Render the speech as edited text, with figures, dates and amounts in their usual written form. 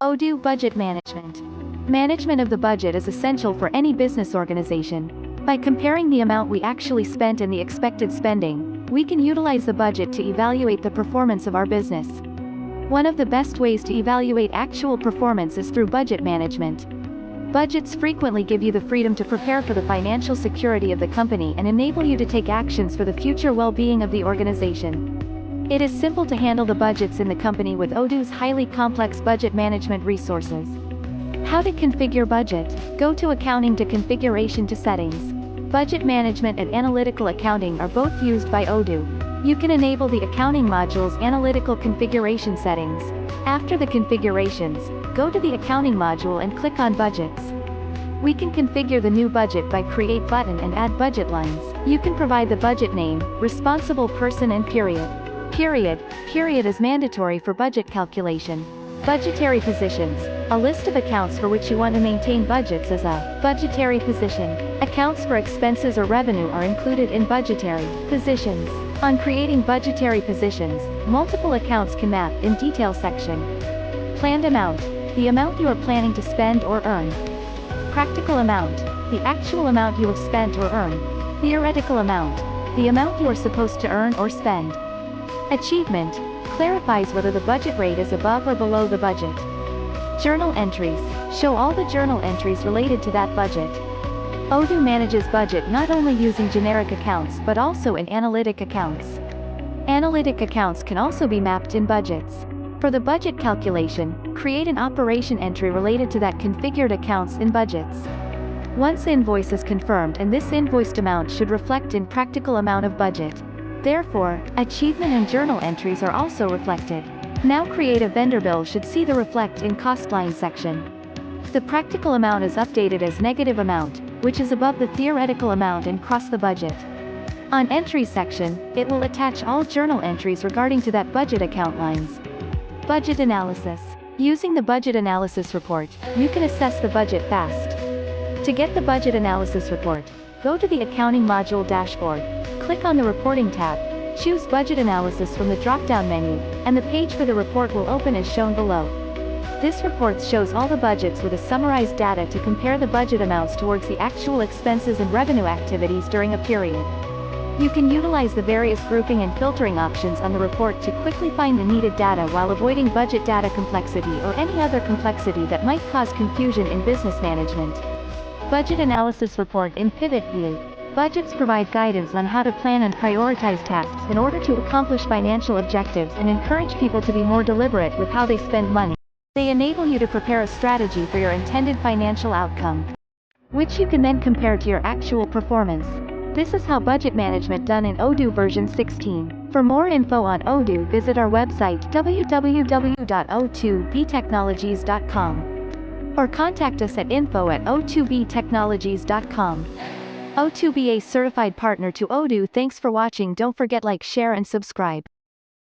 Odoo Budget Management. Management of the budget is essential for any business organization. By comparing the amount we actually spent and the expected spending, we can utilize the budget to evaluate the performance of our business. One of the best ways to evaluate actual performance is through budget management. Budgets frequently give you the freedom to prepare for the financial security of the company and enable you to take actions for the future well-being of the organization. It is simple to handle the budgets in the company with Odoo's highly complex budget management resources. How to configure budget? Go to Accounting to Configuration to Settings. Budget Management and Analytical Accounting are both used by Odoo. You can enable the accounting module's analytical configuration settings. After the configurations, go to the accounting module and click on Budgets. We can configure the new budget by Create button and add budget lines. You can provide the budget name, responsible person and period. Period is mandatory for budget calculation. Budgetary positions. A list of accounts for which you want to maintain budgets as a budgetary position. Accounts for expenses or revenue are included in budgetary positions. On creating budgetary positions, multiple accounts can map in detail section. Planned amount. The amount you are planning to spend or earn. Practical amount. The actual amount you have spent or earned. Theoretical amount. The amount you are supposed to earn or spend. Achievement clarifies whether the budget rate is above or below the budget. Journal entries show all the journal entries related to that budget. Odoo manages budget not only using generic accounts but also in analytic accounts. Analytic accounts can also be mapped in budgets. For the budget calculation, create an operation entry related to that configured accounts in budgets. Once invoice is confirmed, and this invoiced amount should reflect in practical amount of budget. Therefore, achievement and journal entries are also reflected. Now create a vendor bill should see the reflect in cost line section. The practical amount is updated as negative amount, which is above the theoretical amount and cross the budget. On entries section, it will attach all journal entries regarding to that budget account lines. Budget analysis. Using the budget analysis report, you can assess the budget fast. To get the budget analysis report, go to the accounting module dashboard. Click on the Reporting tab, choose Budget Analysis from the drop-down menu, and the page for the report will open as shown below. This report shows all the budgets with a summarized data to compare the budget amounts towards the actual expenses and revenue activities during a period. You can utilize the various grouping and filtering options on the report to quickly find the needed data while avoiding budget data complexity or any other complexity that might cause confusion in business management. Budget Analysis Report in Pivot View. Budgets provide guidance on how to plan and prioritize tasks in order to accomplish financial objectives and encourage people to be more deliberate with how they spend money. They enable you to prepare a strategy for your intended financial outcome, which you can then compare to your actual performance. This is how budget management done in Odoo version 16. For more info on Odoo, visit our website www.o2btechnologies.com or contact us at info@o2btechnologies.com. O2b, a certified partner to Odoo. Thanks for watching. Don't forget like, share and subscribe.